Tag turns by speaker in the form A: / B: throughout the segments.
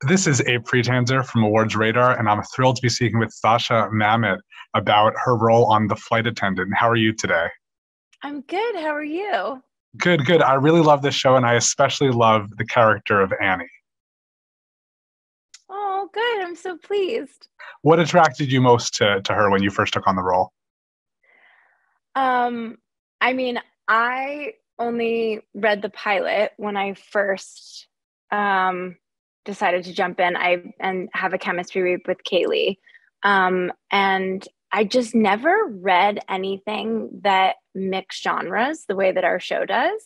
A: This is Abe Friedtanzer from Awards Radar, and I'm thrilled to be speaking with Zosia Mamet about her role on The Flight Attendant. How are you today?
B: I'm good. How are you?
A: Good, good. I really love this show, and I especially love the character of Annie.
B: Oh, good. I'm so pleased.
A: What attracted you most to her when you first took on the role?
B: Um, I mean, I only read the pilot when I first decided to jump in. I have a chemistry read with Kaylee. And I just never read anything that mixed genres the way that our show does.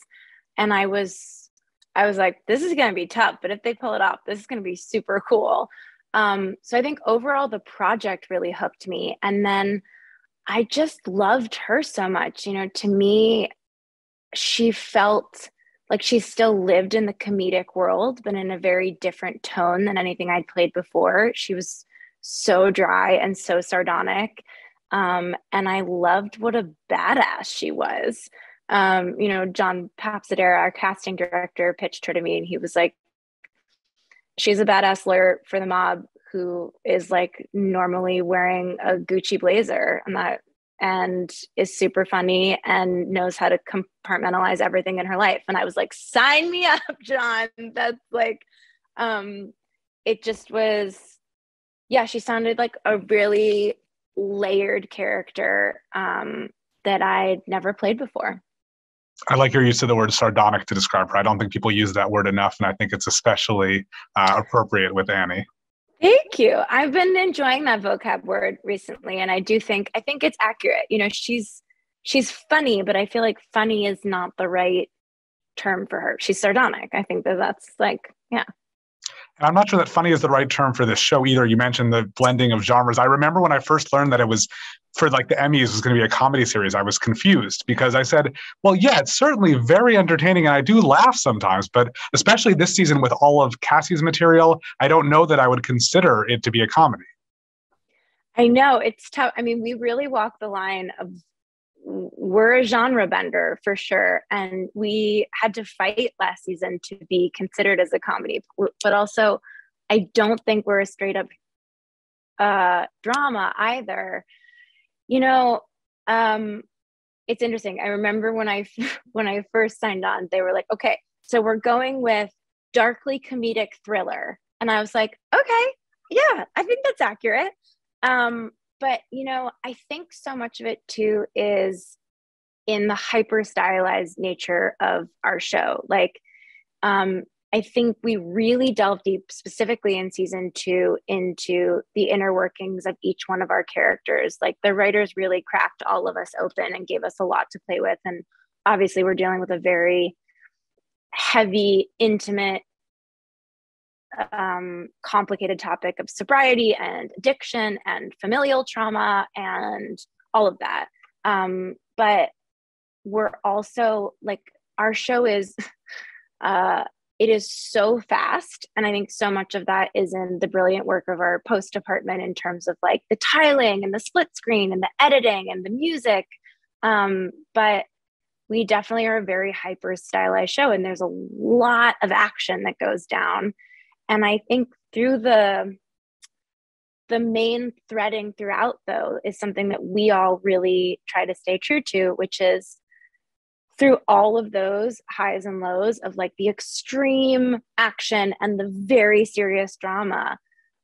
B: And I was like, this is gonna be tough, but if they pull it off, this is gonna be super cool. So I think overall the project really hooked me. And then I just loved her so much. To me, she felt like she still lived in the comedic world, but in a very different tone than anything I'd played before. She was so dry and so sardonic. And I loved what a badass she was. John Papsadera, our casting director, pitched her to me and he was like, she's a badass lawyer for the mob who is like normally wearing a Gucci blazer and is super funny and knows how to compartmentalize everything in her life. And I was like, sign me up, John. That's like, it just was, yeah, she sounded like a really layered character that I'd never played before.
A: I like your use of the word sardonic to describe her. I don't think people use that word enough, and I think it's especially appropriate with Annie.
B: Thank you. I've been enjoying that vocab word recently, and I think it's accurate. She's funny, but I feel like funny is not the right term for her. She's sardonic. I think that's like, yeah.
A: And I'm not sure that funny is the right term for this show either. You mentioned the blending of genres. I remember when I first learned that it was for like the Emmys was going to be a comedy series, I was confused because I said, well, yeah, it's certainly very entertaining and I do laugh sometimes, but especially this season with all of Cassie's material, I don't know that I would consider it to be a comedy.
B: I know it's tough. I mean, we really walk the line of we're a genre bender for sure. And we had to fight last season to be considered as a comedy, but also I don't think we're a straight up drama either. You know, it's interesting. I remember when I when I first signed on, they were like, okay, so we're going with darkly comedic thriller. And I was like, okay, yeah, I think that's accurate. But I think so much of it too is in the hyper stylized nature of our show. Like, I think we really delve deep, specifically in season 2, into the inner workings of each one of our characters. Like the writers really cracked all of us open and gave us a lot to play with. And obviously, we're dealing with a very heavy, intimate, complicated topic of sobriety and addiction and familial trauma and all of that. But we're also like, our show is, it is so fast. And I think so much of that is in the brilliant work of our post department in terms of like the tiling and the split screen and the editing and the music. But we definitely are a very hyper stylized show and there's a lot of action that goes down. And I think through the main threading throughout, though, is something that we all really try to stay true to, which is through all of those highs and lows of like the extreme action and the very serious drama,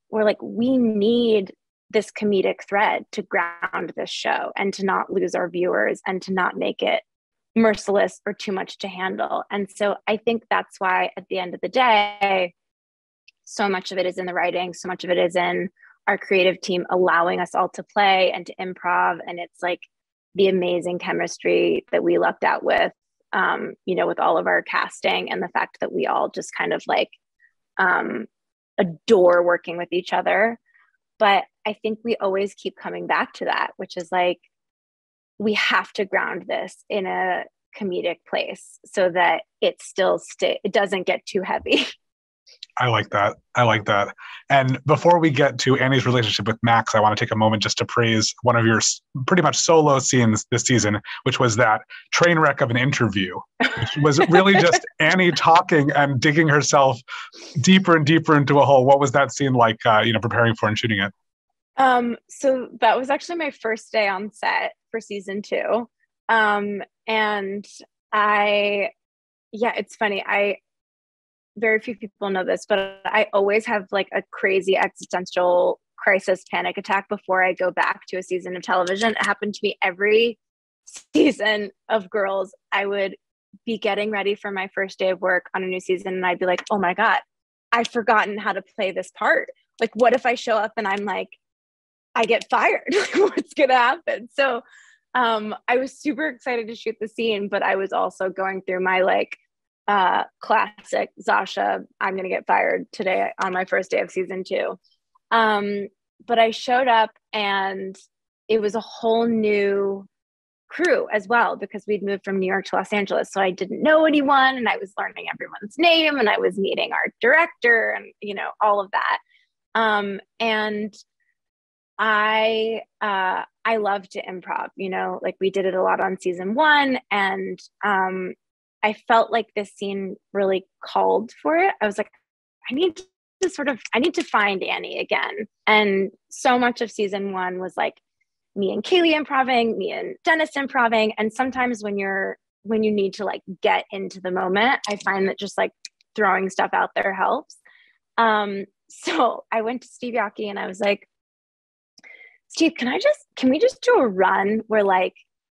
B: we're like, we need this comedic thread to ground this show and to not lose our viewers and to not make it merciless or too much to handle. And so I think that's why at the end of the day, so much of it is in the writing, so much of it is in our creative team allowing us all to play and to improv. And it's like the amazing chemistry that we lucked out with, with all of our casting and the fact that we all just kind of like adore working with each other. But I think we always keep coming back to that, which is like, we have to ground this in a comedic place so that it still it doesn't get too heavy.
A: I like that. I like that. And before we get to Annie's relationship with Max, I want to take a moment just to praise one of your pretty much solo scenes this season, which was that train wreck of an interview, which was really just Annie talking and digging herself deeper and deeper into a hole. What was that scene like, preparing for and shooting it?
B: So that was actually my first day on set for season 2. And it's funny. Very few people know this, but I always have like a crazy existential crisis panic attack before I go back to a season of television. It happened to me every season of Girls. I would be getting ready for my first day of work on a new season, and I'd be like, oh my God, I've forgotten how to play this part. Like, what if I show up and I'm like, I get fired? Like, what's going to happen? So I was super excited to shoot the scene, but I was also going through my classic Zosia, I'm going to get fired today on my first day of season 2. But I showed up and it was a whole new crew as well, because we'd moved from New York to Los Angeles. So I didn't know anyone, and I was learning everyone's name, and I was meeting our director and, all of that. And I love to improv, we did it a lot on season 1, and I felt like this scene really called for it. I was like, I need to find Annie again. And so much of season 1 was like me and Kaylee improving, me and Dennis improving. And sometimes when you need to get into the moment, I find that just throwing stuff out there helps. So I went to Steve Yockey and I was like, Steve, can we just do a run where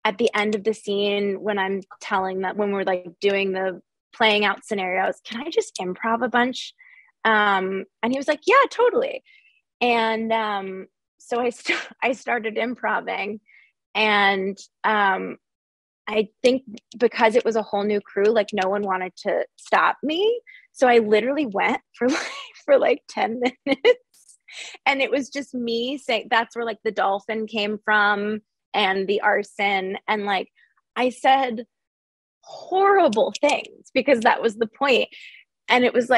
B: at the end of the scene, when I'm telling that, when we're doing the playing out scenarios, can I just improv a bunch? And he was like, yeah, totally. And so I started improving, and I think because it was a whole new crew, no one wanted to stop me. So I literally went for 10 minutes, and it was just me saying, that's where the dolphin came from and the arson. And I said horrible things because that was the point. And it was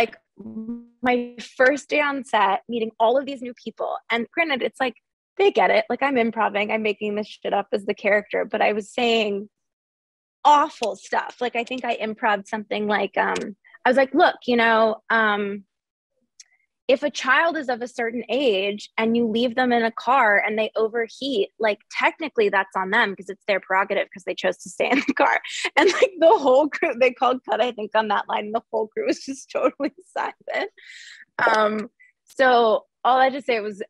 B: my first day on set, meeting all of these new people. And granted, it's they get it. I'm improving, I'm making this shit up as the character, but I was saying awful stuff. I think I improved something I was like, look, if a child is of a certain age and you leave them in a car and they overheat, technically that's on them because it's their prerogative because they chose to stay in the car. And the whole crew, they called cut, I think, on that line. And the whole crew was just totally silent. So all I just say was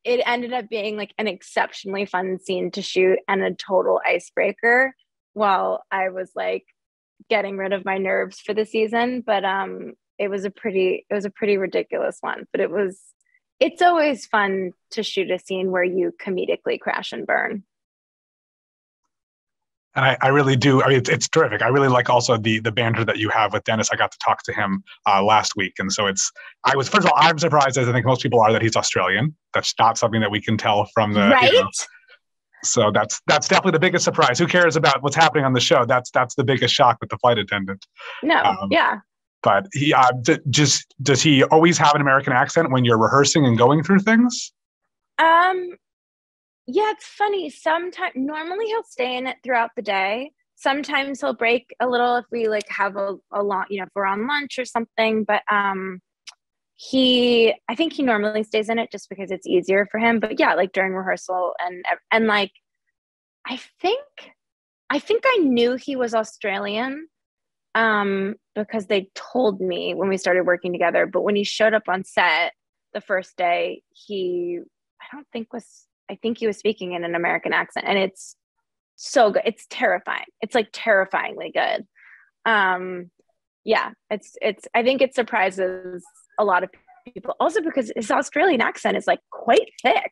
B: it ended up being an exceptionally fun scene to shoot and a total icebreaker while I was getting rid of my nerves for the season. But it was a pretty ridiculous one, but it's always fun to shoot a scene where you comedically crash and burn.
A: And I really do. I mean, it's terrific. I really like also the banter that you have with Dennis. I got to talk to him last week. And so first of all, I'm surprised, as I think most people are, that he's Australian. That's not something that we can tell from the,
B: right?
A: So that's definitely the biggest surprise. Who cares about what's happening on the show? That's the biggest shock with the flight attendant.
B: No, yeah.
A: But he does he always have an American accent when you're rehearsing and going through things?
B: Yeah, it's funny. Sometimes, normally he'll stay in it throughout the day. Sometimes he'll break a little if we have a long, if we're on lunch or something. But I think he normally stays in it just because it's easier for him. But yeah, during rehearsal and I think I knew he was Australian. Because they told me when we started working together, but when he showed up on set the first day, I think he was speaking in an American accent, and it's so good. It's terrifying. It's terrifyingly good. Yeah, I think it surprises a lot of people also because his Australian accent is quite thick.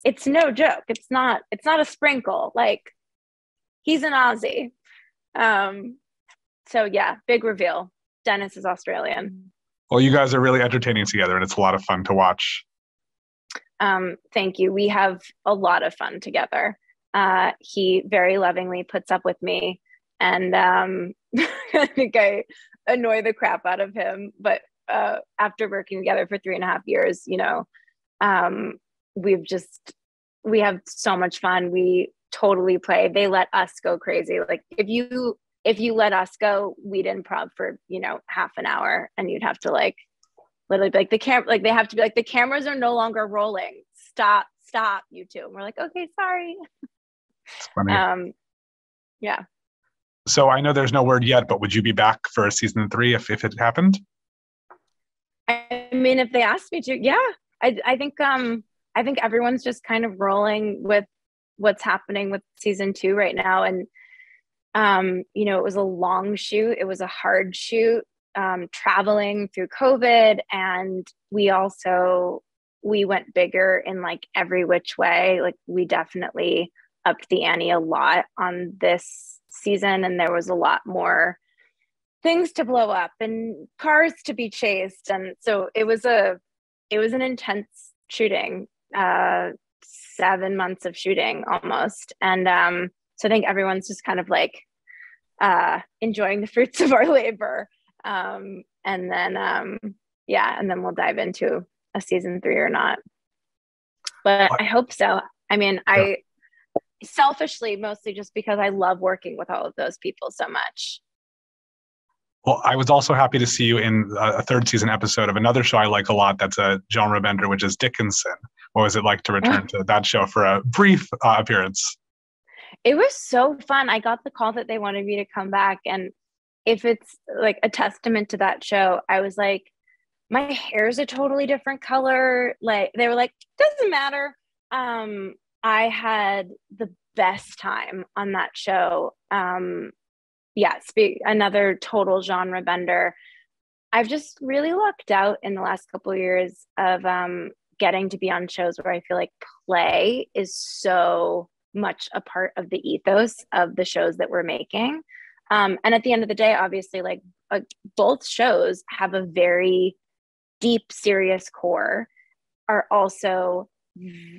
B: It's no joke. It's not a sprinkle. He's an Aussie. So yeah, big reveal. Dennis is Australian.
A: Well, you guys are really entertaining together, and it's a lot of fun to watch.
B: Thank you. We have a lot of fun together. He very lovingly puts up with me, and I think I annoy the crap out of him, but after working together for 3.5 years, we have so much fun. We totally play. They let us go crazy. Like if you let us go, we'd improv for, half an hour, and you'd have to like literally be like they have to be like, the cameras are no longer rolling. Stop, you two. And we're like, okay, sorry.
A: It's funny.
B: Yeah.
A: So I know there's no word yet, but would you be back for season 3 if it happened?
B: I mean, if they asked me to, yeah. I think everyone's just kind of rolling with what's happening with season 2 right now. And it was a long shoot. It was a hard shoot, traveling through COVID. And we went bigger in like every which way. Like we definitely upped the ante a lot on this season, and there was a lot more things to blow up and cars to be chased. And so it was an intense shooting, 7 months of shooting almost. And so I think everyone's just kind of like enjoying the fruits of our labor. And then we'll dive into a season 3 or not. But I hope so. I mean, I selfishly, mostly just because I love working with all of those people so much.
A: Well, I was also happy to see you in a 3rd season episode of another show I like a lot that's a genre bender, which is Dickinson. What was it like to return to that show for a brief appearance?
B: It was so fun. I got the call that they wanted me to come back. And if it's like a testament to that show, I was like, my hair's a totally different color. Like they were like, doesn't matter. I had the best time on that show. Another total genre bender. I've just really lucked out in the last couple of years of getting to be on shows where I feel like play is so much a part of the ethos of the shows that we're making. And at the end of the day, obviously, like both shows have a very deep, serious core, are also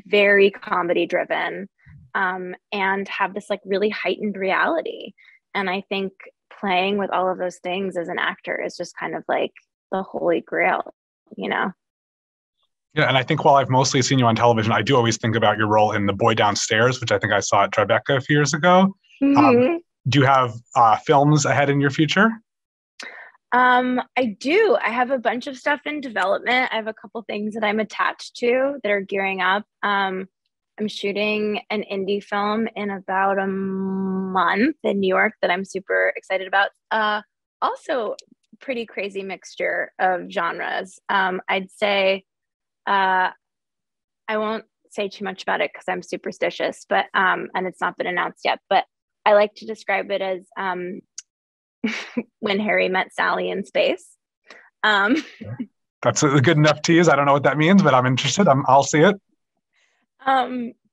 B: very comedy driven, and have this like really heightened reality. And I think playing with all of those things as an actor is just kind of like the holy grail, Yeah,
A: and I think while I've mostly seen you on television, I do always think about your role in The Boy Downstairs, which I think I saw at Tribeca a few years ago.
B: Mm-hmm.
A: Do you have films ahead in your future?
B: I do. I have a bunch of stuff in development. I have a couple things that I'm attached to that are gearing up. I'm shooting an indie film in about a month in New York that I'm super excited about. Also, pretty crazy mixture of genres. I'd say, I won't say too much about it because I'm superstitious, but and it's not been announced yet. But I like to describe it as When Harry Met Sally in Space.
A: That's a good enough tease. I don't know what that means, but I'm interested. I'll see it.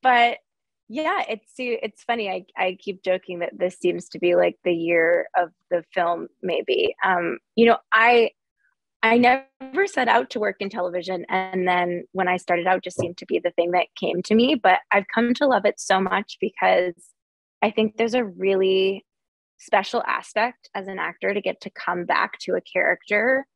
B: But yeah, it's funny. I keep joking that this seems to be like the year of the film, maybe. I never set out to work in television, and then when I started out, just seemed to be the thing that came to me. But I've come to love it so much because I think there's a really special aspect as an actor to get to come back to a character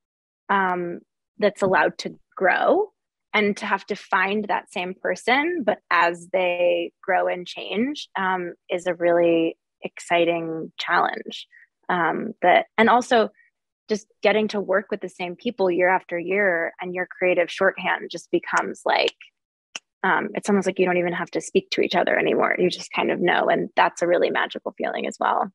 B: that's allowed to grow, and to have to find that same person, but as they grow and change, is a really exciting challenge. And also just getting to work with the same people year after year, and your creative shorthand just becomes like, it's almost like you don't even have to speak to each other anymore. You just kind of know. And that's a really magical feeling as well.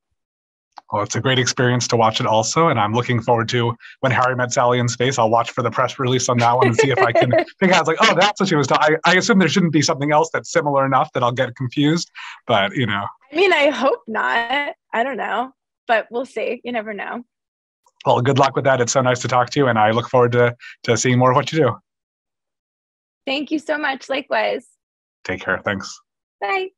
A: Well, it's a great experience to watch it also. And I'm looking forward to When Harry Met Sally in Space. I'll watch for the press release on that one and see if I can think I was like, oh, that's what she was talking. I assume there shouldn't be something else that's similar enough that I'll get confused. But,
B: I mean, I hope not. I don't know. But we'll see. You never know.
A: Well, good luck with that. It's so nice to talk to you. And I look forward to seeing more of what you do.
B: Thank you so much. Likewise.
A: Take care. Thanks.
B: Bye.